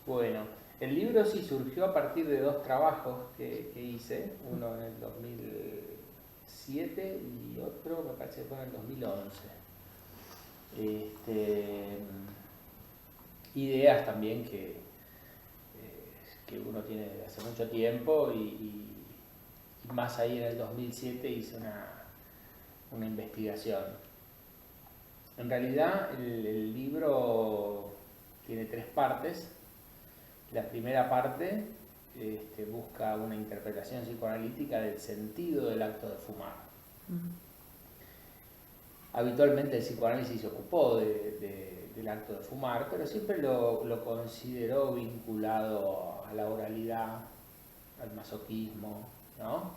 Bueno, el libro sí surgió a partir de dos trabajos que hice, uno en el 2007 y otro me parece que fue en el 2011. Este, ideas también que uno tiene desde hace mucho tiempo y más ahí en el 2007 hice una investigación. En realidad el libro tiene tres partes. La primera parte busca una interpretación psicoanalítica del sentido del acto de fumar. Habitualmente el psicoanálisis se ocupó del acto de fumar, pero siempre lo consideró vinculado a la oralidad, al masoquismo, ¿no?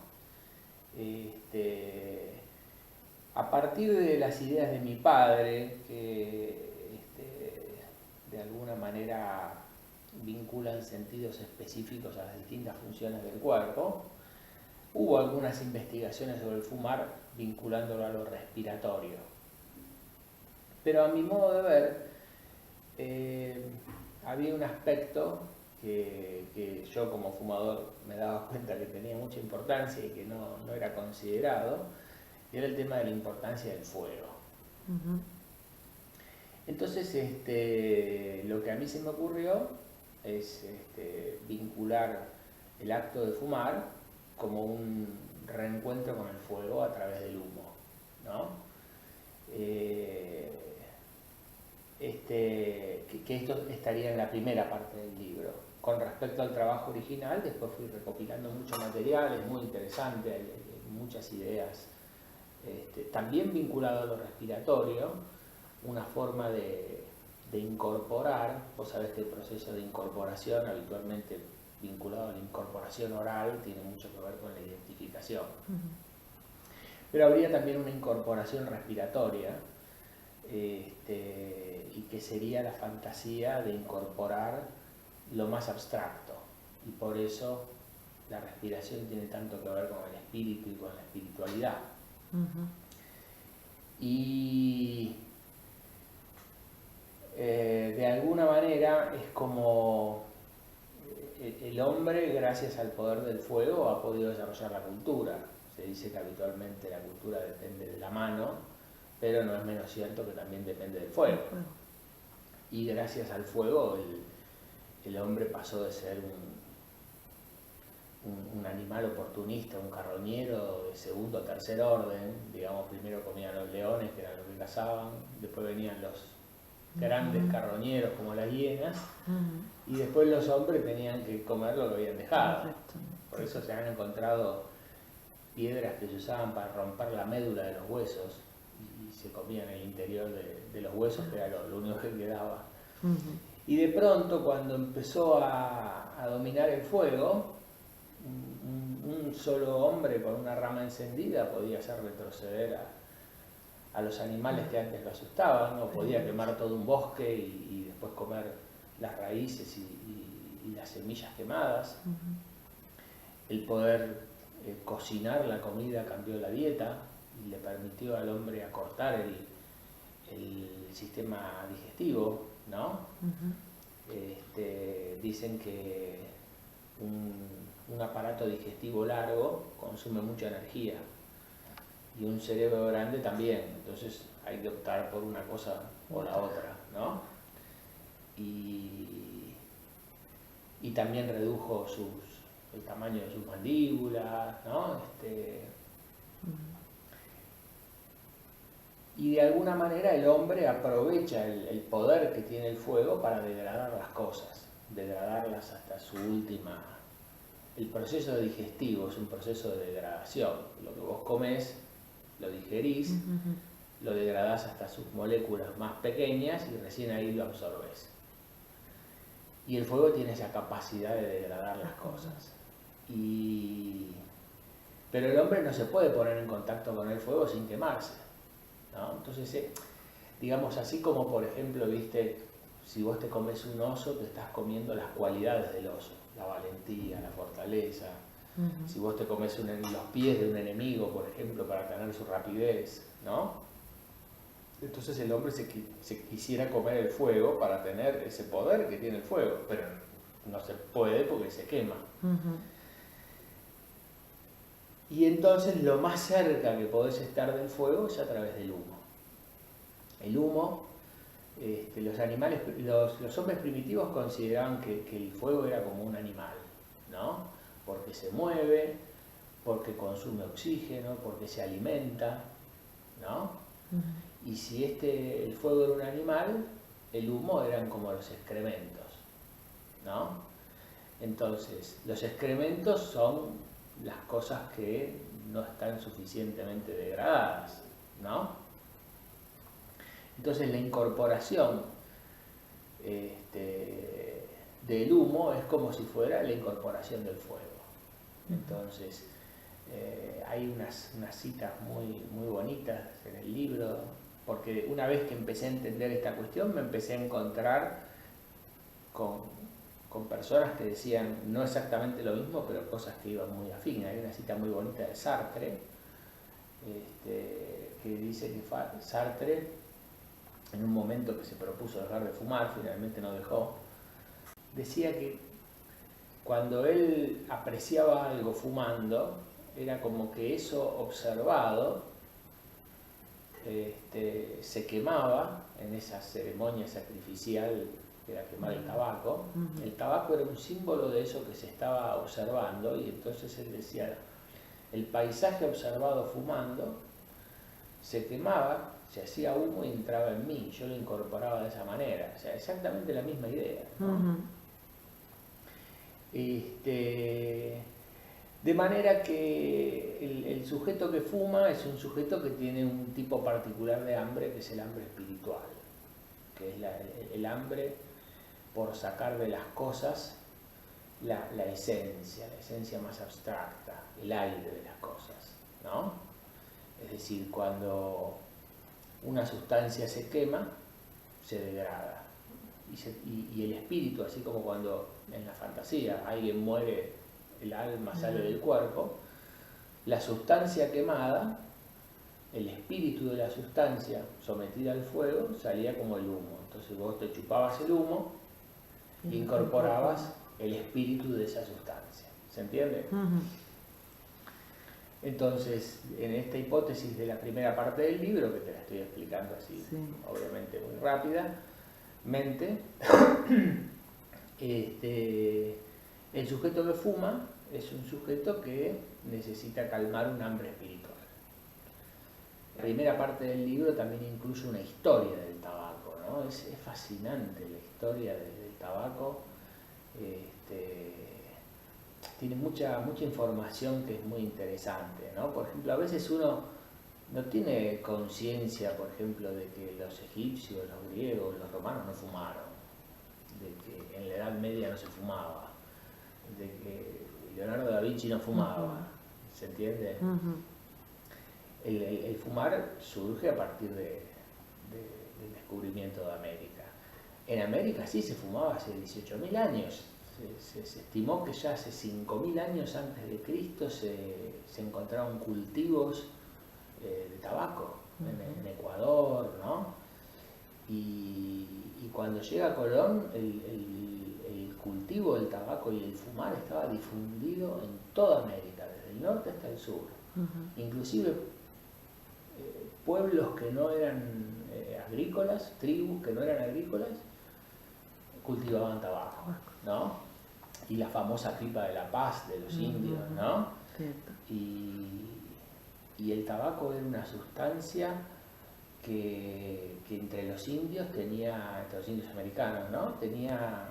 A partir de las ideas de mi padre, que de alguna manera vinculan sentidos específicos a las distintas funciones del cuerpo, hubo algunas investigaciones sobre el fumar vinculándolo a lo respiratorio. Pero a mi modo de ver, había un aspecto que yo como fumador me daba cuenta que tenía mucha importancia y que no era considerado, y era el tema de la importancia del fuego. Entonces, lo que a mí se me ocurrió es vincular el acto de fumar como un reencuentro con el fuego a través del humo, ¿no? Que esto estaría en la primera parte del libro. Con respecto al trabajo original, después fui recopilando mucho material, es muy interesante, hay muchas ideas, también vinculado a lo respiratorio, una forma de incorporar. Vos sabés que el proceso de incorporación, habitualmente vinculado a la incorporación oral, tiene mucho que ver con la identificación. Pero habría también una incorporación respiratoria, y que sería la fantasía de incorporar lo más abstracto, y por eso la respiración tiene tanto que ver con el espíritu y con la espiritualidad. Y de alguna manera es como el hombre, gracias al poder del fuego, ha podido desarrollar la cultura. Se dice que habitualmente la cultura depende de la mano, pero no es menos cierto que también depende del fuego. Y gracias al fuego el hombre pasó de ser un animal oportunista, un carroñero de segundo o tercer orden. Digamos, primero comían los leones, que eran los que cazaban, después venían los grandes carroñeros como las hienas, y después los hombres tenían que comer lo que habían dejado. Por eso se han encontrado piedras que se usaban para romper la médula de los huesos, y se comían el interior de los huesos, que era lo único que quedaba. Y de pronto, cuando empezó a dominar el fuego, un solo hombre con una rama encendida podía hacer retroceder a los animales que antes lo asustaban, o podía quemar todo un bosque y después comer las raíces y las semillas quemadas. El poder cocinar la comida cambió la dieta y le permitió al hombre acortar el sistema digestivo, ¿no? Dicen que un aparato digestivo largo consume mucha energía, y un cerebro grande también, entonces hay que optar por una cosa o la otra, ¿no? Y también redujo el tamaño de sus mandíbulas, ¿no? Y de alguna manera el hombre aprovecha el poder que tiene el fuego para degradar las cosas, degradarlas hasta su última. El proceso digestivo es un proceso de degradación. Lo que vos comés, lo digerís, lo degradás hasta sus moléculas más pequeñas y recién ahí lo absorbes. Y el fuego tiene esa capacidad de degradar las cosas. Pero el hombre no se puede poner en contacto con el fuego sin quemarse, ¿no? Entonces, digamos, así como por ejemplo, viste, si vos te comes un oso, te estás comiendo las cualidades del oso, la valentía, la fortaleza. Si vos te comes los pies de un enemigo, por ejemplo, para tener su rapidez, ¿no? Entonces el hombre se quisiera comer el fuego para tener ese poder que tiene el fuego, pero no se puede porque se quema. Ujú. Y entonces lo más cerca que podés estar del fuego es a través del humo. El humo, los animales, los hombres primitivos consideraban que el fuego era como un animal, ¿no? Porque se mueve, porque consume oxígeno, porque se alimenta, ¿no? Ujú. Y si el fuego era un animal, el humo eran como los excrementos, ¿no? Entonces, los excrementos son las cosas que no están suficientemente degradadas, ¿no? Entonces la incorporación del humo es como si fuera la incorporación del fuego. Entonces, hay unas citas muy bonitas en el libro, porque una vez que empecé a entender esta cuestión, me empecé a encontrar con personas que decían no exactamente lo mismo, pero cosas que iban muy afín. Hay una cita muy bonita de Sartre, que dice que Sartre, en un momento que se propuso dejar de fumar, finalmente no dejó, decía que cuando él apreciaba algo fumando, era como que eso observado se quemaba en esa ceremonia sacrificial que era quemar el tabaco. El tabaco era un símbolo de eso que se estaba observando, y entonces él decía, el paisaje observado fumando se quemaba, se hacía humo y entraba en mí, yo lo incorporaba de esa manera. O sea, exactamente la misma idea, ¿no? De manera que el sujeto que fuma es un sujeto que tiene un tipo particular de hambre, que es el hambre espiritual, que es el hambre por sacar de las cosas la esencia más abstracta, el aire de las cosas, ¿no? Es decir, cuando una sustancia se quema, se degrada. Y el espíritu, así como cuando en la fantasía alguien muere, el alma sale del cuerpo, la sustancia quemada, el espíritu de la sustancia sometida al fuego, salía como el humo. Entonces vos te chupabas el humo e incorporabas el espíritu de esa sustancia. ¿Se entiende? Entonces, en esta hipótesis de la primera parte del libro, que te la estoy explicando así, sí, obviamente muy rápidamente, el sujeto que fuma es un sujeto que necesita calmar un hambre espiritual. La primera parte del libro también incluye una historia del tabaco, ¿no? Es fascinante la historia del tabaco. Tiene mucha información que es muy interesante, ¿no? Por ejemplo, a veces uno no tiene conciencia, por ejemplo, de que los egipcios, los griegos, los romanos no fumaron, de que en la Edad Media no se fumaba, de que Leonardo da Vinci no fumaba, ¿se entiende? El fumar surge a partir del descubrimiento de América. En América sí se fumaba hace 18.000 años. Se estimó que ya hace 5.000 años antes de Cristo se encontraron cultivos de tabaco en Ecuador, ¿no? Y cuando llega Colón, el cultivo del tabaco y el fumar estaba difundido en toda América, desde el norte hasta el sur. Inclusive pueblos que no eran agrícolas, tribus que no eran agrícolas, cultivaban tabaco, ¿no? Y la famosa pipa de la paz de los indios, ¿no? Y el tabaco era una sustancia que entre los indios entre los indios americanos, ¿no? Tenía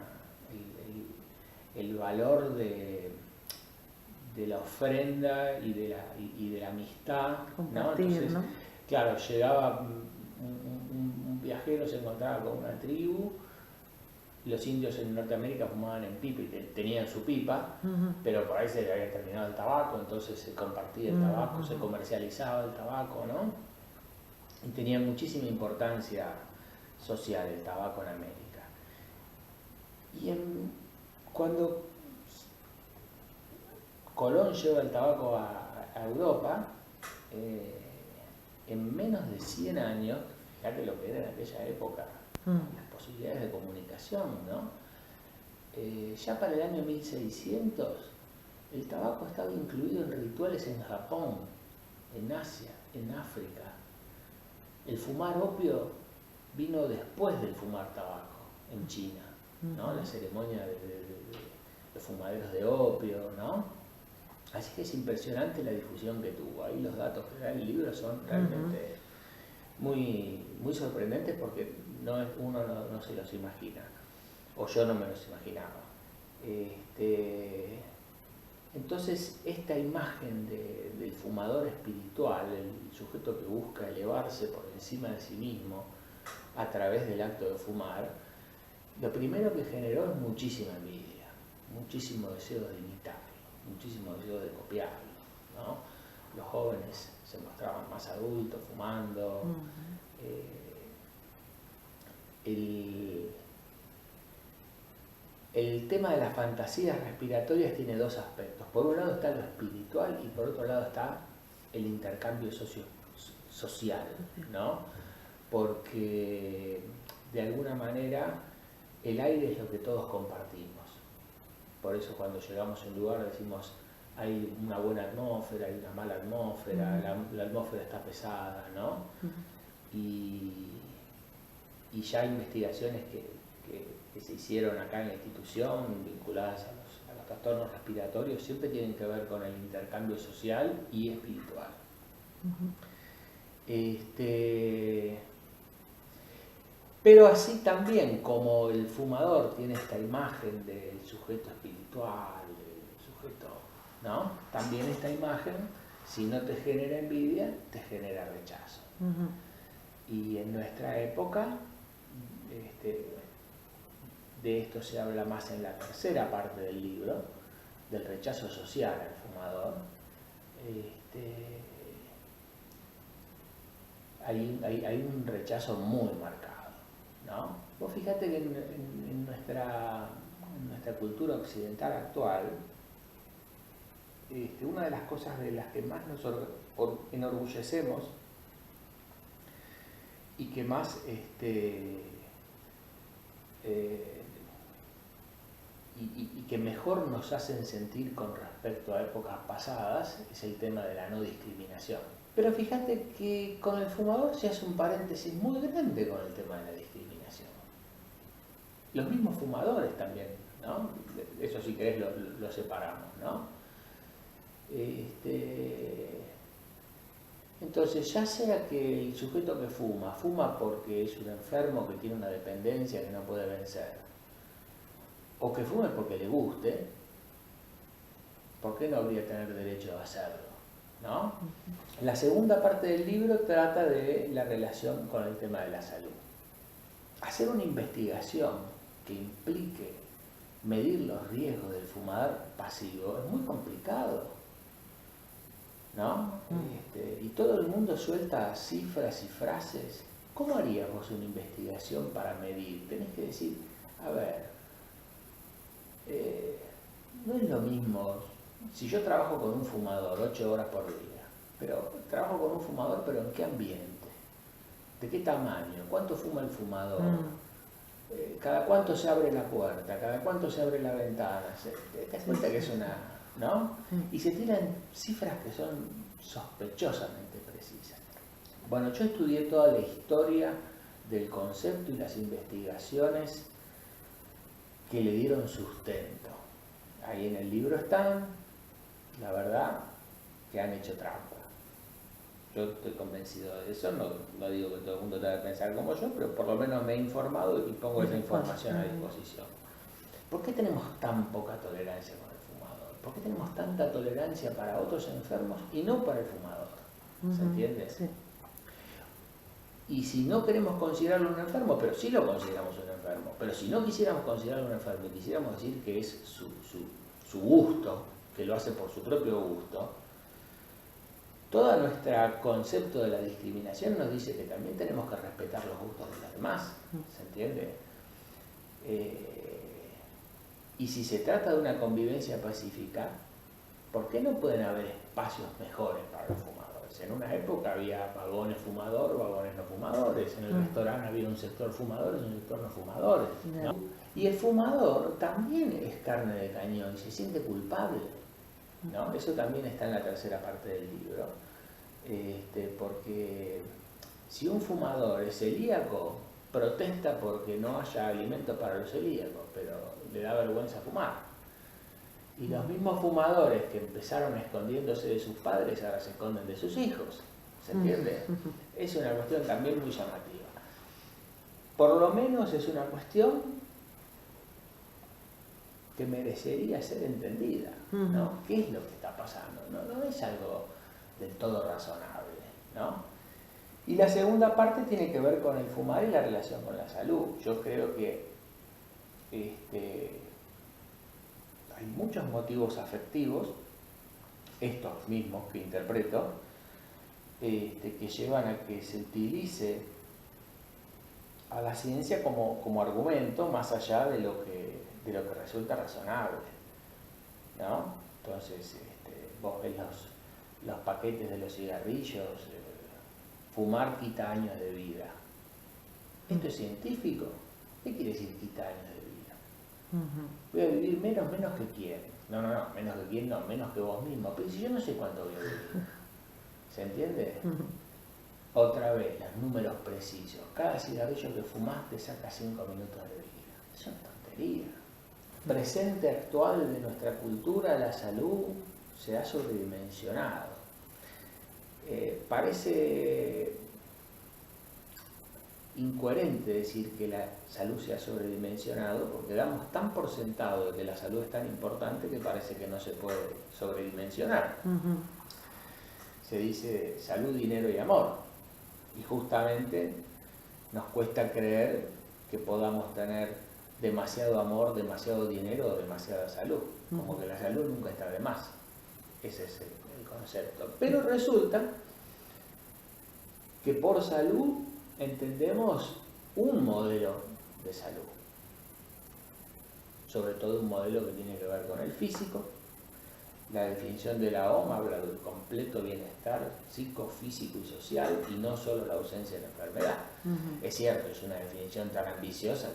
el valor de la ofrenda y de la amistad, ¿no? Entonces, ¿no? Claro, llegaba un viajero, se encontraba con una tribu. Los indios en Norteamérica fumaban en pipa y tenían su pipa, pero por ahí se le había terminado el tabaco, entonces se compartía el tabaco, se comercializaba el tabaco, ¿no? Y tenía muchísima importancia social el tabaco en América. Y cuando Colón lleva el tabaco a Europa, en menos de 100 años, fíjate lo que era en aquella época, las posibilidades de comunicación, ¿no? ya para el año 1600 el tabaco estaba incluido en rituales en Japón, en Asia, en África. El fumar opio vino después del fumar tabaco en China, ¿no? La ceremonia de los fumaderos de opio, ¿no? Así que es impresionante la difusión que tuvo. Ahí los datos que da el libro son realmente muy, muy sorprendentes porque uno no se los imagina, o yo no me los imaginaba. Entonces esta imagen del fumador espiritual, el sujeto que busca elevarse por encima de sí mismo a través del acto de fumar, lo primero que generó es muchísima envidia, muchísimo deseo de imitarlo, muchísimo deseo de copiarlo, ¿no? Los jóvenes se mostraban más adultos fumando. El tema de las fantasías respiratorias tiene dos aspectos. Por un lado está lo espiritual y por otro lado está el intercambio social, ¿no? Porque de alguna manera el aire es lo que todos compartimos. Por eso cuando llegamos a un lugar decimos hay una buena atmósfera, hay una mala atmósfera, la atmósfera está pesada, ¿no? Y ya hay investigaciones que se hicieron acá en la institución vinculadas a los trastornos respiratorios siempre tienen que ver con el intercambio social y espiritual. Pero así también como el fumador tiene esta imagen del sujeto espiritual, del sujeto, ¿no? También esta imagen, si no te genera envidia, te genera rechazo. Y en nuestra época, de esto se habla más en la tercera parte del libro, del rechazo social al fumador. Hay un rechazo muy marcado, ¿no? Vos fíjate que en nuestra cultura occidental actual, una de las cosas de las que más nos enorgullecemos y que más y que mejor nos hacen sentir con respecto a épocas pasadas es el tema de la no discriminación. Pero fíjate que con el fumador se hace un paréntesis muy grande con el tema de la discriminación. Los mismos fumadores también, ¿no? Eso si querés lo separamos, ¿no? Entonces, ya sea que el sujeto que fuma porque es un enfermo que tiene una dependencia que no puede vencer, o que fume porque le guste, ¿por qué no habría tener derecho a hacerlo? ¿No? La segunda parte del libro trata de la relación con el tema de la salud. Hacer una investigación que implique medir los riesgos del fumador pasivo es muy complicado, ¿no? Y todo el mundo suelta cifras y frases. ¿Cómo harías vos una investigación para medir? Tenés que decir, a ver, no es lo mismo si yo trabajo con un fumador 8 horas por día, pero trabajo con un fumador, pero ¿en qué ambiente? ¿De qué tamaño? ¿Cuánto fuma el fumador? ¿Cada cuánto se abre la puerta? ¿Cada cuánto se abre la ventana? ¿Te das cuenta que es una... ¿no? Y se tiran cifras que son sospechosamente precisas. Bueno, yo estudié toda la historia del concepto y las investigaciones que le dieron sustento. Ahí en el libro están, la verdad, que han hecho trampa. Yo estoy convencido de eso, no digo que todo el mundo tenga que pensar como yo, pero por lo menos me he informado y pongo esa información a disposición. ¿Por qué tenemos tan poca tolerancia con el fumador? ¿Por qué tenemos tanta tolerancia para otros enfermos y no para el fumador? ¿Se entiende? Sí. Y si no queremos considerarlo un enfermo, pero sí lo consideramos un enfermo, pero si no quisiéramos considerarlo un enfermo y quisiéramos decir que es su gusto, que lo hace por su propio gusto, todo nuestro concepto de la discriminación nos dice que también tenemos que respetar los gustos de los demás, ¿se entiende? Y si se trata de una convivencia pacífica, ¿por qué no pueden haber espacios mejores para los fumadores? después. En una época había vagones fumador, vagones no fumadores. En el restaurante había un sector fumadores y un sector no fumadores, ¿no? Y el fumador también es carne de cañón y se siente culpable, ¿no? Eso también está en la tercera parte del libro. Porque si un fumador es celíaco, protesta porque no haya alimento para los celíacos, pero le da vergüenza fumar. Y los mismos fumadores que empezaron escondiéndose de sus padres ahora se esconden de sus hijos. ¿Se entiende? Es una cuestión también muy llamativa. Por lo menos es una cuestión que merecería ser entendida, ¿no? ¿Qué es lo que está pasando? No es algo del todo razonable, ¿no? Y la segunda parte tiene que ver con el fumar y la relación con la salud. Yo creo que hay muchos motivos afectivos, estos mismos que interpreto, que llevan a que se utilice a la ciencia como argumento más allá de lo que resulta razonable, ¿no? Entonces, vos ves los paquetes de los cigarrillos, fumar quita años de vida. ¿Esto es científico? ¿Qué quiere decir quita años de vida? Voy a vivir menos que quién. No, menos que quién no, menos que vos mismo. Pero si yo no sé cuánto voy a vivir. ¿Se entiende? Otra vez, los números precisos. Cada cigarrillo que fumás te saca 5 minutos de vida. Es una tontería. Presente actual de nuestra cultura, la salud se ha sobredimensionado. Parece incoherente decir que la salud se ha sobredimensionado porque damos tan por sentado de que la salud es tan importante que parece que no se puede sobredimensionar. Se dice salud, dinero y amor, y justamente nos cuesta creer que podamos tener demasiado amor, demasiado dinero o demasiada salud, como que la salud nunca está de más. Ese es el concepto. Pero resulta que por salud entendemos un modelo de salud, sobre todo un modelo que tiene que ver con el físico. La definición de la OMS habla del completo bienestar psicofísico y social y no solo la ausencia de la enfermedad. Es cierto, es una definición tan ambiciosa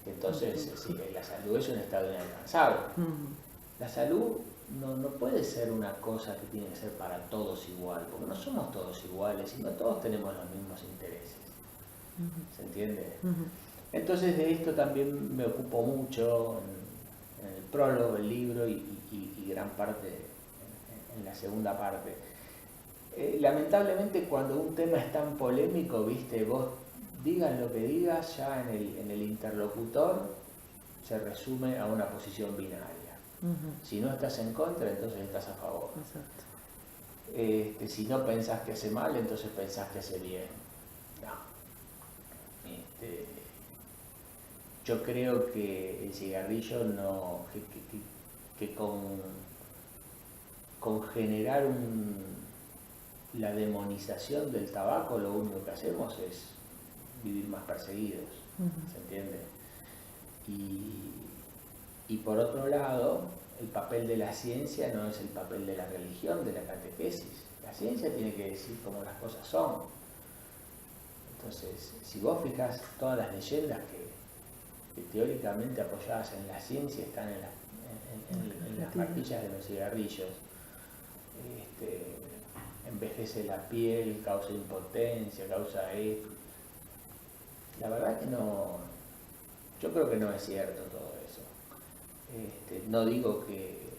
que entonces sí, la salud es un estado inalcanzable. La salud no puede ser una cosa que tiene que ser para todos igual, porque no somos todos iguales y no todos tenemos los mismos intereses. ¿Se entiende? Entonces de esto también me ocupo mucho en el prólogo del libro y gran parte en la segunda parte. Lamentablemente cuando un tema es tan polémico, viste, vos digas lo que digas, ya en el interlocutor se resume a una posición binaria. Si no estás en contra, entonces estás a favor. Si no pensás que hace mal, entonces pensás que hace bien. No. Yo creo que el cigarrillo no, que con generar la demonización del tabaco, lo único que hacemos es vivir más perseguidos. ¿Se entiende? Y por otro lado, el papel de la ciencia no es el papel de la religión, de la catequesis. La ciencia tiene que decir cómo las cosas son. Entonces, si vos fijás, todas las leyendas que teóricamente apoyadas en la ciencia están en las pastillas de los cigarrillos. Envejece la piel, causa impotencia, causa esto. La verdad que no, yo creo que no es cierto todo eso. No digo que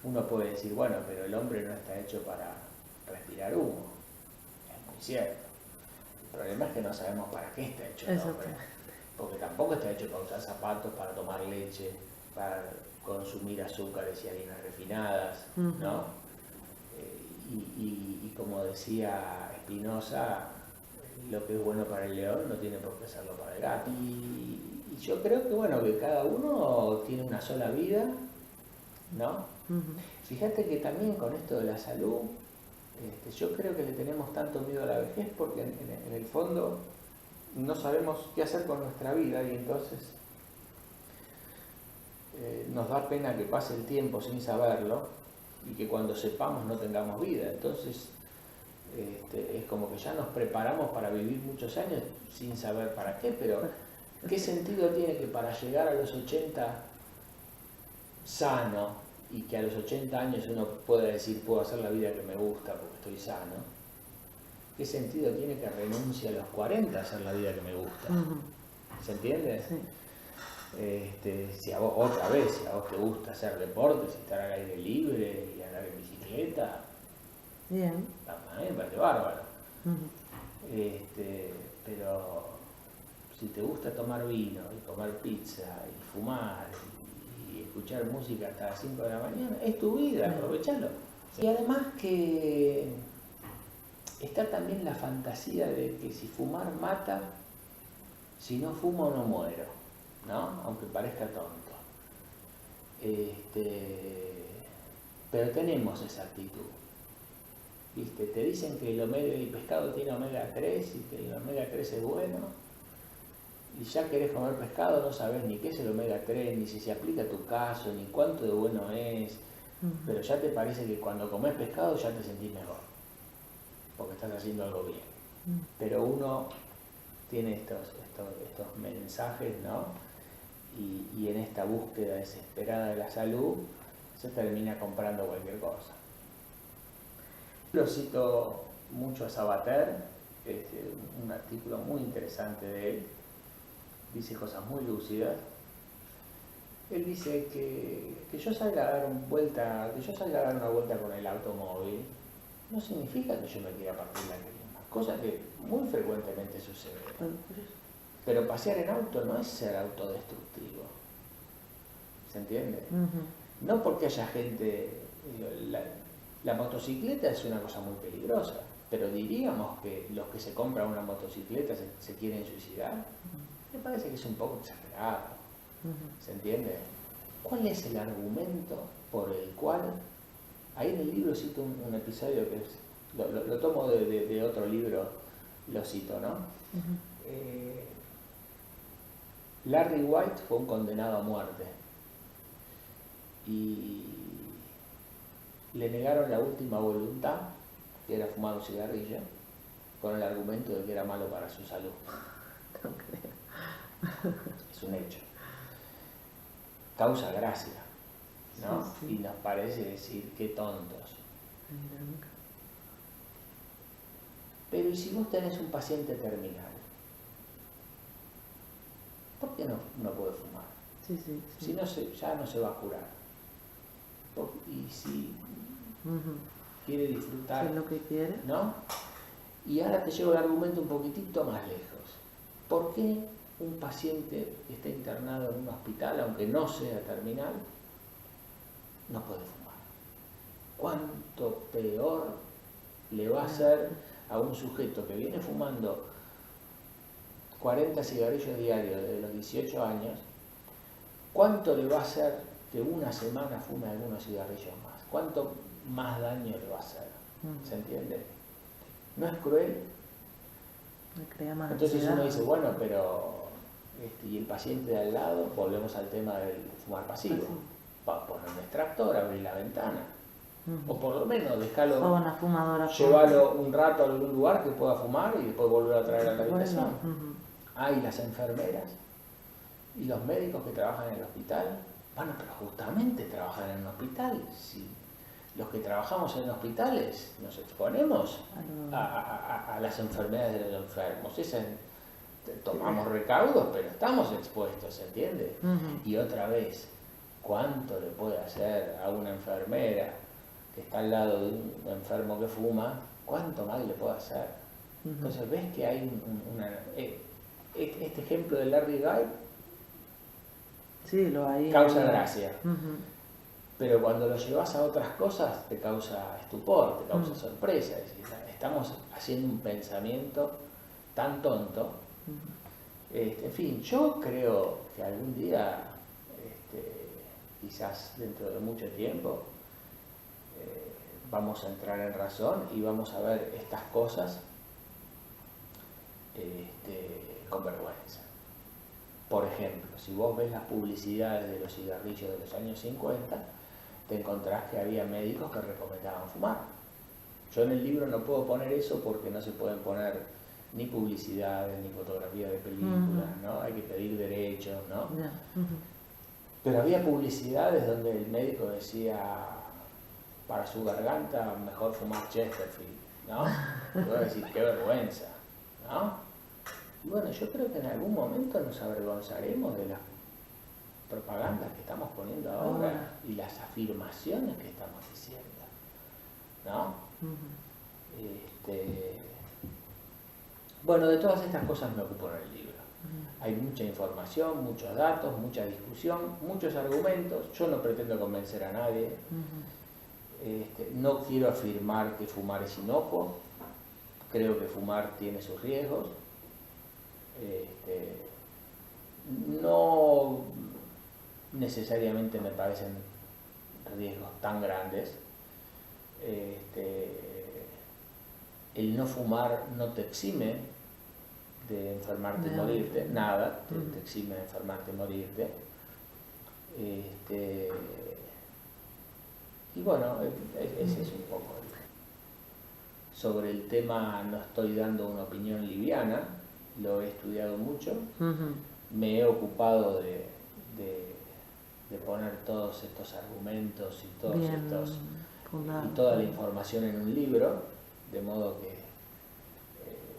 uno puede decir, bueno, pero el hombre no está hecho para respirar humo. Es muy cierto. El problema es que no sabemos para qué está hecho el hombre. Porque tampoco está hecho para usar zapatos, para tomar leche, para consumir azúcares y harinas refinadas, ¿no? Y como decía Spinoza, lo que es bueno para el león no tiene por qué serlo para el gato. Y yo creo que, bueno, que cada uno tiene una sola vida, ¿no? Fíjate que también con esto de la salud, yo creo que le tenemos tanto miedo a la vejez porque en el fondo no sabemos qué hacer con nuestra vida y entonces nos da pena que pase el tiempo sin saberlo y que cuando sepamos no tengamos vida. Entonces es como que ya nos preparamos para vivir muchos años sin saber para qué, pero ¿qué sentido tiene que para llegar a los 80 sano y que a los 80 años uno pueda decir puedo hacer la vida que me gusta porque estoy sano? ¿Qué sentido tiene que renuncie a los 40 a hacer la vida que me gusta? ¿Se entiende? Sí. Si a vos, otra vez, si a vos te gusta hacer deportes, estar al aire libre y andar en bicicleta, bien, a mí me parece bárbaro. Pero si te gusta tomar vino y comer pizza y fumar y escuchar música hasta las 5 de la mañana, es tu vida, aprovechalo. Y además que está también la fantasía de que si fumar mata, si no fumo no muero, ¿no? Aunque parezca tonto. Pero tenemos esa actitud. ¿Viste? Te dicen que el pescado tiene omega 3 y que el omega 3 es bueno, y ya querés comer pescado, no sabes ni qué es el omega 3, ni si se aplica a tu caso, ni cuánto de bueno es, pero ya te parece que cuando comes pescado ya te sentís mejor, porque estás haciendo algo bien. Pero uno tiene estos mensajes, ¿no? Y en esta búsqueda desesperada de la salud se termina comprando cualquier cosa. Lo cito mucho a Sabater, un artículo muy interesante de él, dice cosas muy lúcidas. Él dice que yo salga a dar una vuelta con el automóvil no significa que yo me quiera partir la crema, cosa que muy frecuentemente sucede. Pero pasear en auto no es ser autodestructivo, ¿se entiende? No porque haya gente... La motocicleta es una cosa muy peligrosa, pero diríamos que los que se compran una motocicleta se quieren suicidar. Me parece que es un poco exagerado, ¿se entiende? ¿Cuál es el argumento por el cual... Ahí en el libro cito un episodio que es... Lo tomo de otro libro, lo cito, ¿no? Larry White fue un condenado a muerte y le negaron la última voluntad, que era fumar un cigarrillo, con el argumento de que era malo para su salud. No creo. Es un hecho. Causa gracia, ¿no? Sí, sí. Y nos parece decir, qué tontos. Pero ¿y si vos tenés un paciente terminal? ¿Por qué no puede fumar? Sí. Si no ya no se va a curar. Y si quiere disfrutar, es lo que quiere, ¿no? Y ahora te llevo el argumento un poquitito más lejos. ¿Por qué un paciente que está internado en un hospital, aunque no sea terminal, no puede fumar? ¿Cuánto peor le va a hacer a un sujeto que viene fumando 40 cigarrillos diarios desde los 18 años? ¿Cuánto le va a hacer que una semana fume algunos cigarrillos más? ¿Cuánto más daño le va a hacer? ¿Se entiende? ¿No es cruel? Entonces uno dice, bueno, pero y el paciente de al lado, volvemos al tema del fumar pasivo. Va a poner un extractor, abrir la ventana. O por lo menos dejarlo, llevarlo un rato a algún lugar que pueda fumar y después volver a traer a la habitación. Hay las enfermeras y los médicos que trabajan en el hospital. Bueno, pero justamente trabajan en un hospital. Si los que trabajamos en hospitales nos exponemos a las enfermedades de los enfermos. Tomamos recaudos, pero estamos expuestos, ¿se entiende? Y otra vez, ¿cuánto le puede hacer a una enfermera que está al lado de un enfermo que fuma? ¿Cuánto mal le puede hacer? Entonces ves que hay este ejemplo de Larry Guy causa gracia. Pero cuando lo llevas a otras cosas te causa estupor, te causa sorpresa. Es decir, estamos haciendo un pensamiento tan tonto. En fin, yo creo que algún día, quizás dentro de mucho tiempo, vamos a entrar en razón y vamos a ver estas cosas con vergüenza. Por ejemplo, si vos ves las publicidades de los cigarrillos de los años 50, te encontrás que había médicos que recomendaban fumar. Yo en el libro no puedo poner eso porque no se pueden poner ni publicidades, ni fotografías de películas, ¿no? Hay que pedir derechos, ¿no? Pero había publicidades donde el médico decía, para su garganta mejor fumar Chesterfield, ¿no? Y voy a decir, qué vergüenza, ¿no? Y bueno, yo creo que en algún momento nos avergonzaremos de las propagandas que estamos poniendo ahora y las afirmaciones que estamos diciendo, ¿no? Bueno, de todas estas cosas me ocupo en el libro. Hay mucha información, muchos datos, mucha discusión, muchos argumentos. Yo no pretendo convencer a nadie. No quiero afirmar que fumar es inocuo. Creo que fumar tiene sus riesgos. No necesariamente me parecen riesgos tan grandes. El no fumar no te exime de enfermarte y morirte, nada, te exime de enfermarte y morirte. Y bueno, ese es un poco sobre el tema. No estoy dando una opinión liviana, lo he estudiado mucho, me he ocupado de poner todos estos argumentos y toda la información en un libro, de modo que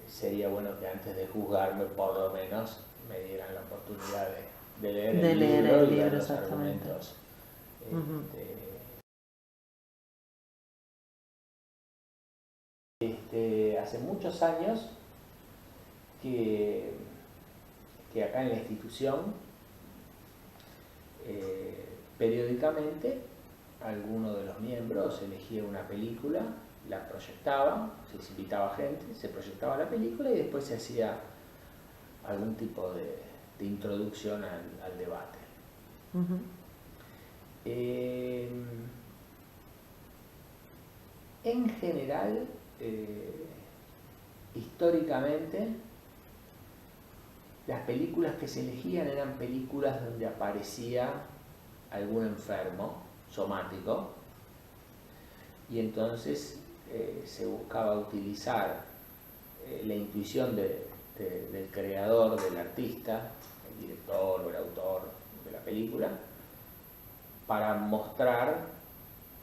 sería bueno que antes de juzgarme por lo menos me dieran la oportunidad de leer el libro y ver los argumentos. Hace muchos años que acá en la institución periódicamente alguno de los miembros elegía una película, la proyectaba, se invitaba gente, se proyectaba la película y después se hacía algún tipo de introducción al debate. En general, históricamente, las películas que se elegían eran películas donde aparecía algún enfermo somático y entonces se buscaba utilizar la intuición del creador, del artista, el director o el autor de la película, para mostrar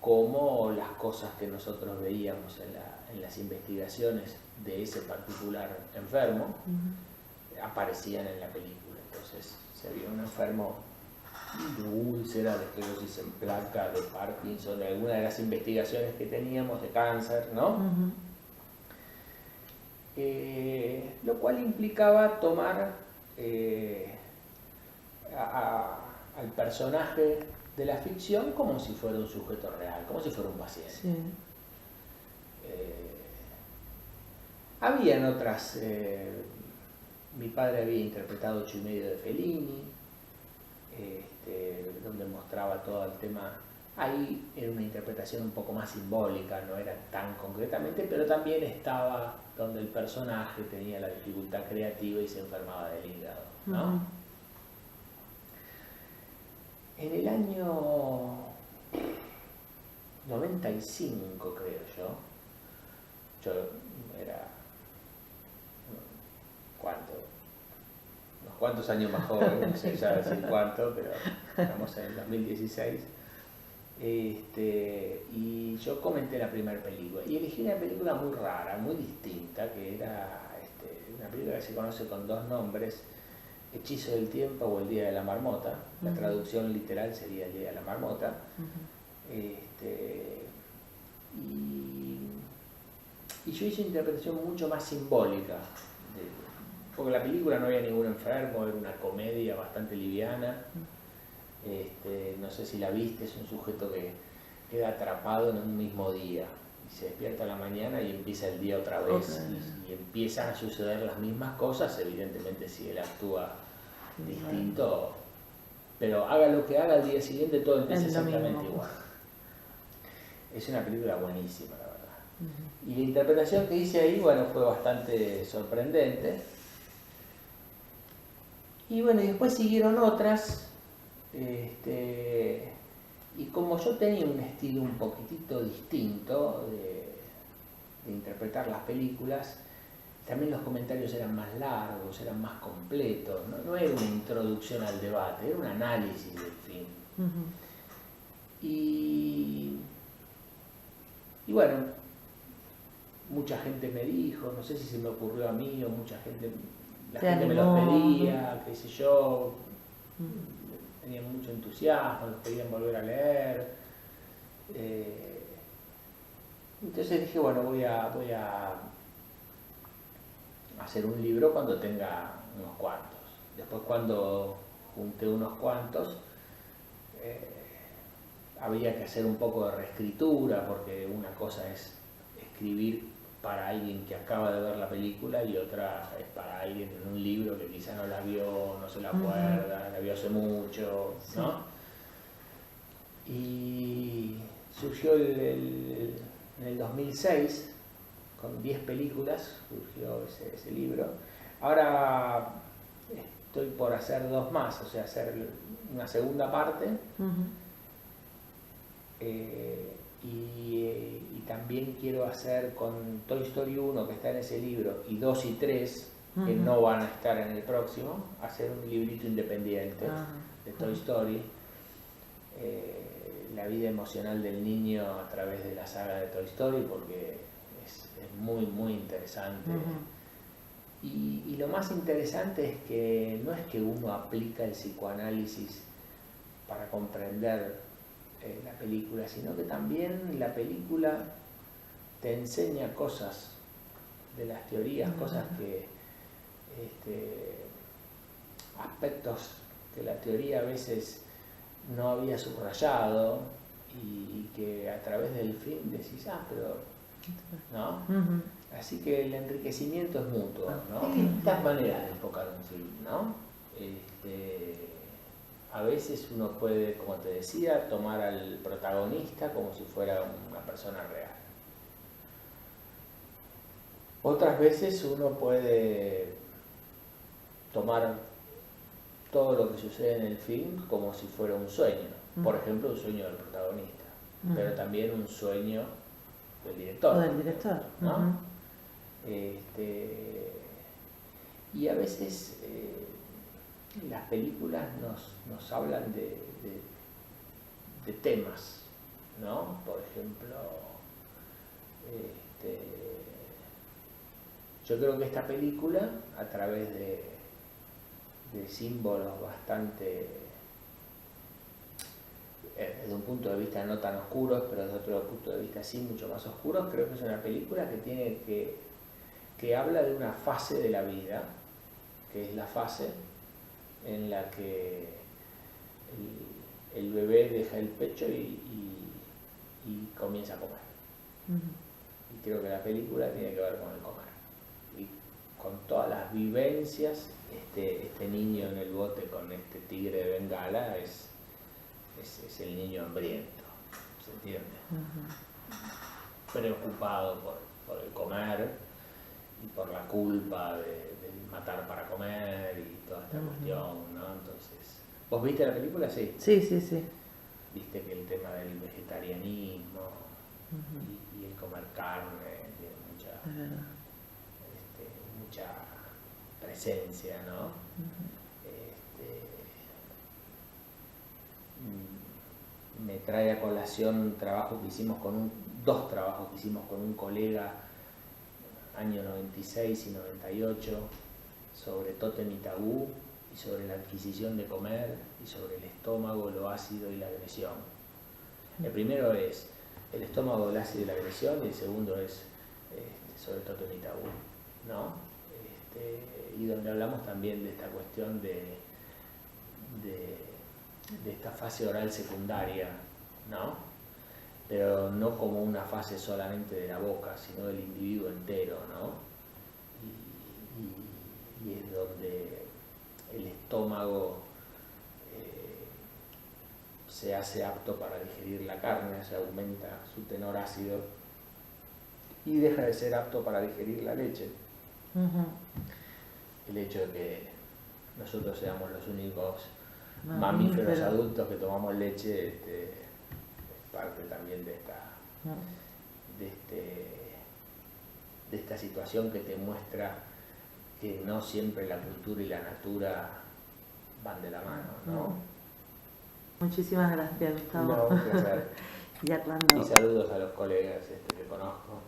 cómo las cosas que nosotros veíamos en las investigaciones de ese particular enfermo aparecían en la película. Entonces se vio un enfermo de úlcera, de esclerosis en placa, de Parkinson, de alguna de las investigaciones que teníamos de cáncer, ¿no? Lo cual implicaba tomar al personaje de la ficción como si fuera un sujeto real, como si fuera un paciente. Sí. Habían otras, mi padre había interpretado 8 y medio de Fellini, donde mostraba todo el tema. Ahí era una interpretación un poco más simbólica, no era tan concretamente, pero también estaba donde el personaje tenía la dificultad creativa y se enfermaba del hígado, ¿no? En el año 95, creo yo era, unos cuantos años más joven, no sé ya decir cuánto, pero estamos en el 2016, y yo comenté la primera película, y elegí una película muy rara, muy distinta, que era una película que se conoce con 2 nombres, Hechizo del Tiempo o El Día de la Marmota. La traducción literal sería El Día de la Marmota. Y yo hice una interpretación mucho más simbólica, porque la película no había ningún enfermo, era una comedia bastante liviana. No sé si la viste, es un sujeto que queda atrapado en un mismo día y se despierta a la mañana y empieza el día otra vez y empiezan a suceder las mismas cosas. Evidentemente si él actúa distinto, pero haga lo que haga, al día siguiente todo empieza exactamente igual. Es una película buenísima, la verdad. Y la interpretación que hice ahí, bueno, fue bastante sorprendente. Y bueno, y después siguieron otras, Y como yo tenía un estilo un poquitito distinto de interpretar las películas, también los comentarios eran más largos, eran más completos, no era una introducción al debate, era un análisis del film. Y bueno, mucha gente me dijo, no sé si se me ocurrió a mí o mucha gente, la gente me los pedía, qué sé yo, tenían mucho entusiasmo, los pedían volver a leer. Entonces dije, bueno, voy a hacer un libro cuando tenga unos cuantos. Después cuando junté unos cuantos, había que hacer un poco de reescritura, porque una cosa es escribir para alguien que acaba de ver la película y otra es para alguien en un libro que quizá no la vio, no se la acuerda, la vio hace mucho, ¿no? Y surgió en el 2006, con 10 películas, surgió ese libro. Ahora estoy por hacer 2 más, o sea, hacer una segunda parte. Y también quiero hacer con Toy Story 1, que está en ese libro, y 2 y 3, que no van a estar en el próximo, hacer un librito independiente de Toy Story. La vida emocional del niño a través de la saga de Toy Story, porque es muy, muy interesante. Y lo más interesante es que no es que uno aplica el psicoanálisis para comprender la película, sino que también la película te enseña cosas de las teorías, cosas que, aspectos que la teoría a veces no había subrayado y que a través del film decís, pero, ¿no? Así que el enriquecimiento es mutuo, ¿no? Hay distintas maneras de enfocar un film, ¿no? A veces uno puede, como te decía, tomar al protagonista como si fuera una persona real. Otras veces uno puede tomar todo lo que sucede en el film como si fuera un sueño. Por ejemplo, un sueño del protagonista, pero también un sueño del director. O del director, ¿no? Y a veces las películas nos hablan de temas, ¿no? Por ejemplo, yo creo que esta película, a través de símbolos bastante, desde un punto de vista no tan oscuros, pero desde otro punto de vista sí mucho más oscuros, creo que es una película que habla de una fase de la vida, que es la fase en la que el bebé deja el pecho y comienza a comer. Y creo que la película tiene que ver con el comer. Y con todas las vivencias, este niño en el bote con este tigre de Bengala es el niño hambriento, ¿se entiende? Preocupado por el comer y por la culpa de matar para comer y toda esta cuestión, ¿no? Entonces, ¿vos viste la película? Sí. Sí. Viste que el tema del vegetarianismo y el comer carne tiene mucha presencia, ¿no? Me trae a colación dos trabajos que hicimos con un colega, años 96 y 98, sobre tótem y tabú, y sobre la adquisición de comer, y sobre el estómago, lo ácido y la agresión. El primero es el estómago, el ácido y la agresión, y el segundo es sobre tótem y tabú, ¿no? Y donde hablamos también de esta cuestión de esta fase oral secundaria, ¿no? Pero no como una fase solamente de la boca, sino del individuo entero, ¿no? Y es donde el estómago se hace apto para digerir la carne, se aumenta su tenor ácido y deja de ser apto para digerir la leche. El hecho de que nosotros seamos los únicos mamíferos adultos que tomamos leche también de esta situación que te muestra que no siempre la cultura y la natura van de la mano, ¿no? Muchísimas gracias, Gustavo. No, un placer. Y Armando. Y saludos a los colegas que conozco.